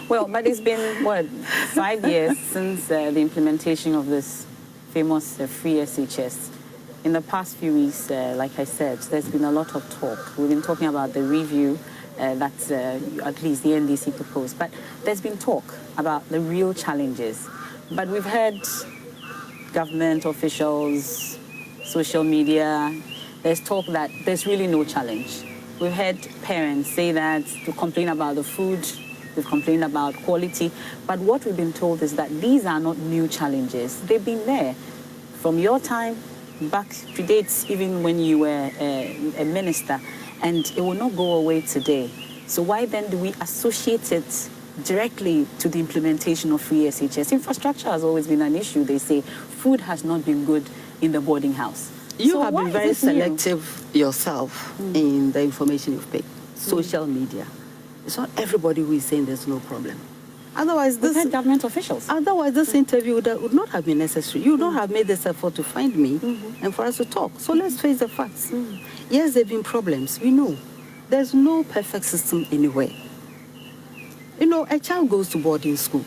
Well, but it's been, what, 5 years since the implementation of this famous free SHS. In the past few weeks, like I said, there's been a lot of talk. We've been talking about the review that at least the NDC proposed. But there's been talk about the real challenges. But we've heard government officials, social media, there's talk that there's really no challenge. We've heard parents say that to complain about the food, we've complained about quality. But what we've been told is that these are not new challenges. They've been there from your time back, predates even when you were a minister, and it will not go away today. So why then do we associate it directly to the implementation of free SHS? Infrastructure has always been an issue. They say food has not been good in the boarding house. You have been very selective yourself in the information you've picked. Social media. It's not everybody who is saying there's no problem. Otherwise, this government officials. Otherwise, this interview would not have been necessary. You would not have made this effort to find me and for us to talk. So let's face the facts. Yes, there have been problems. We know. There's no perfect system anywhere. You know, a child goes to boarding school.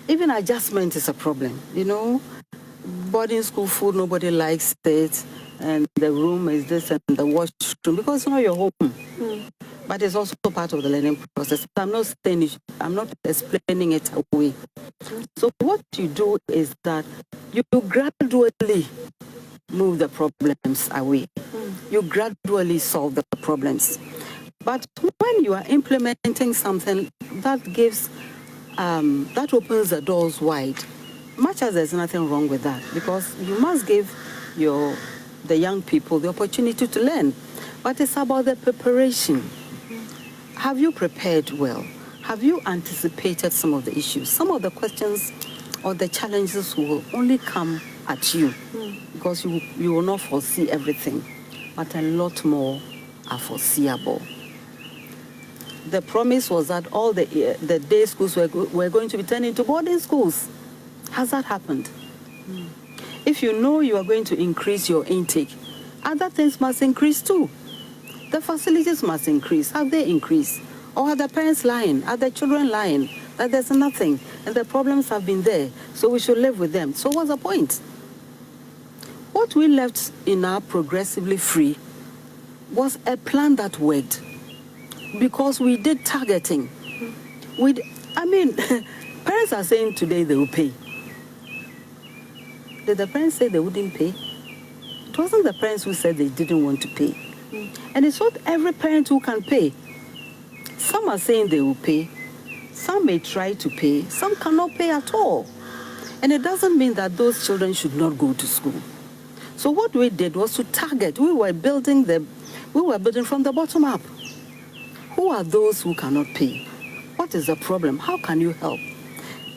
Even adjustment is a problem, you know. Boarding school food, nobody likes it. And the room is this and the washroom, because it's not your home. But it's also part of the learning process. I'm not saying I'm not explaining it away. So what you do is that you gradually move the problems away. You gradually solve the problems. But when you are implementing something that gives, that opens the doors wide, much as there's nothing wrong with that, because you must give the young people the opportunity to learn. But it's about the preparation. Have you prepared well? Have you anticipated some of the issues? Some of the questions or the challenges will only come at you because you will not foresee everything, but a lot more are foreseeable. The promise was that all the day schools were going to be turned into boarding schools. Has that happened? If you know you are going to increase your intake, other things must increase too. The facilities must increase. Have they increased? Or are the parents lying? Are the children lying? That there's nothing and the problems have been there, so we should live with them. So what's the point? What we left in our progressively free was a plan that worked because we did targeting. Parents are saying today they will pay. Did the parents say they wouldn't pay? It wasn't the parents who said they didn't want to pay. And it's not every parent who can pay. Some are saying they will pay. Some may try to pay. Some cannot pay at all. And it doesn't mean that those children should not go to school. So what we did was to target. We were building from the bottom up. Who are those who cannot pay? What is the problem? How can you help?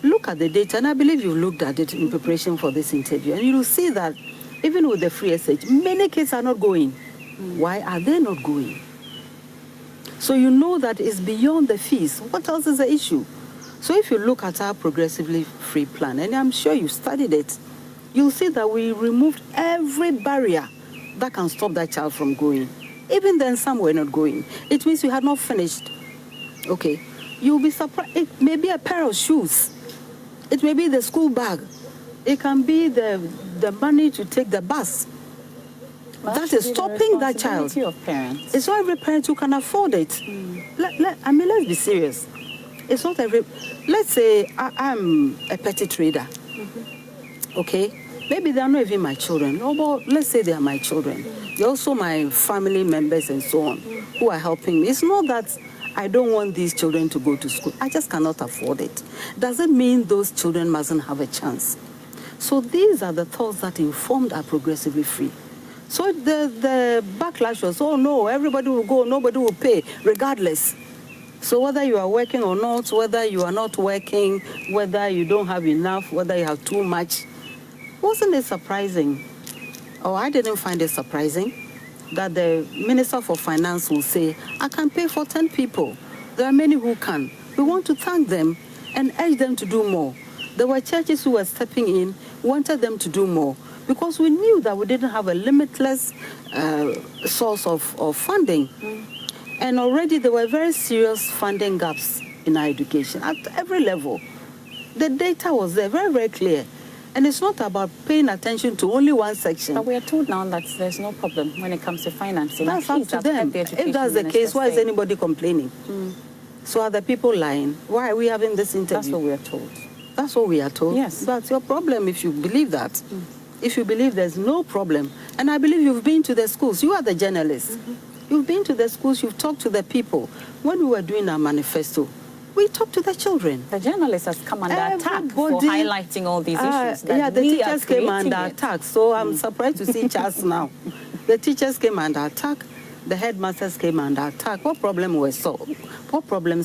Look at the data, and I believe you looked at it in preparation for this interview, and you will see that even with the free SH, many kids are not going. Why are they not going? So you know that it's beyond the fees. What else is the issue? So if you look at our progressively free plan, and I'm sure you studied it, you'll see that we removed every barrier that can stop that child from going. Even then, some were not going. It means you had not finished. Okay, you'll be surprised. It may be a pair of shoes. It may be the school bag. It can be the money to take the bus. Well, that is stopping that child. Of parents. It's not every parent who can afford it. Let's be serious. It's not every. Let's say I'm a petty trader. Okay, maybe they are not even my children. No, but let's say they are my children. They're also my family members and so on who are helping me. It's not that I don't want these children to go to school. I just cannot afford it. Doesn't mean those children mustn't have a chance. So these are the thoughts that informed our progressively free. So the backlash was, oh no, everybody will go, nobody will pay, regardless. So whether you are working or not, whether you are not working, whether you don't have enough, whether you have too much, wasn't it surprising? Oh, I didn't find it surprising that the Minister for Finance will say, I can pay for 10 people. There are many who can. We want to thank them and urge them to do more. There were churches who were stepping in, wanted them to do more, because we knew that we didn't have a limitless source of funding. And already there were very serious funding gaps in our education at every level. The data was there, very, very clear. And it's not about paying attention to only one section. But we are told now that there's no problem when it comes to financing. That's up to them. If that's the case, why is anybody complaining? So are the people lying? Why are we having this interview? That's what we are told. That's what we are told? Yes. That's your problem if you believe that. If you believe there's no problem. And I believe you've been to the schools. You are the journalist. You've been to the schools. You've talked to the people. When we were doing our manifesto, we talked to the children. The journalist has come under attack for highlighting all these issues. Yeah, the teachers came under attack. So I'm surprised to see Charles now. The teachers came under attack. The headmasters came under attack. What problems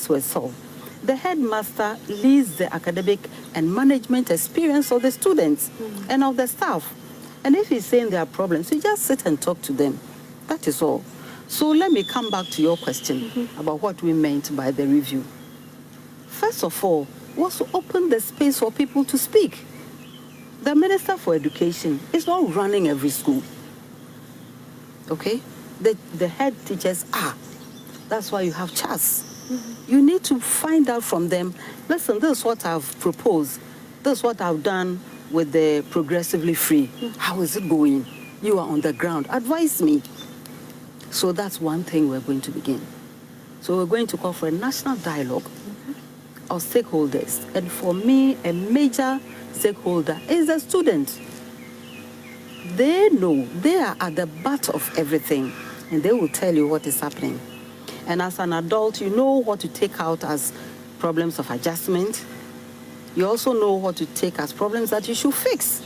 were solved? The headmaster leads the academic and management experience of the students and of the staff. And if he's saying there are problems, you just sit and talk to them. That is all. So let me come back to your question about what we meant by the review. First of all, was to open the space for people to speak. The Minister for Education is not running every school. Okay? The head teachers are. That's why you have CHAS. You need to find out from them, listen, this is what I've proposed. This is what I've done with the progressively free. How is it going? You are on the ground. Advise me. So that's one thing we're going to begin. So we're going to call for a national dialogue of stakeholders. And for me, a major stakeholder is the student. They know, they are at the butt of everything, and they will tell you what is happening. And as an adult, you know what to take out as problems of adjustment. You also know what to take as problems that you should fix.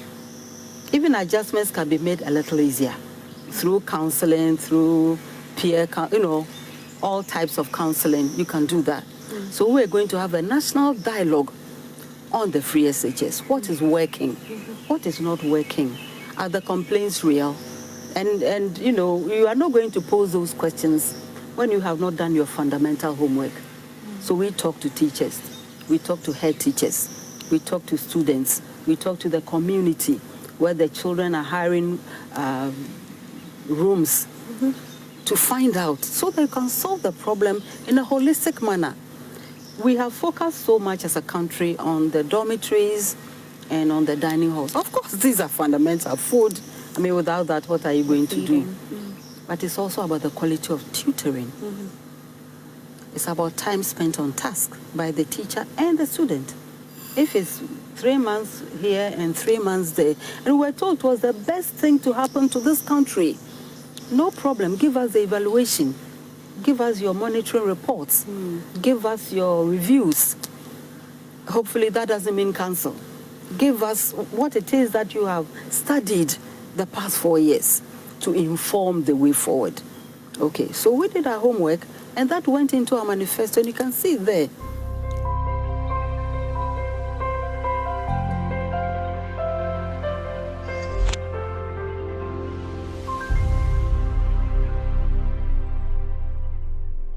Even adjustments can be made a little easier through counseling, through peer, all types of counseling. You can do that. So we're going to have a national dialogue on the free SHS. What is working? What is not working? Are the complaints real? And you are not going to pose those questions when you have not done your fundamental homework. So we talk to teachers. We talk to head teachers. We talk to students. We talk to the community where the children are hiring rooms to find out so they can solve the problem in a holistic manner. We have focused so much as a country on the dormitories and on the dining halls. Of course, these are fundamental. Food, without that, what are you going to do? But it's also about the quality of tutoring. It's about time spent on task by the teacher and the student. If it's 3 months here and 3 months there, and we're told it was the best thing to happen to this country, no problem, give us the evaluation. Give us your monitoring reports. Give us your reviews. Hopefully that doesn't mean cancel. Give us what it is that you have studied the past 4 years to inform the way forward. Okay, so we did our homework, and that went into our manifesto, and you can see there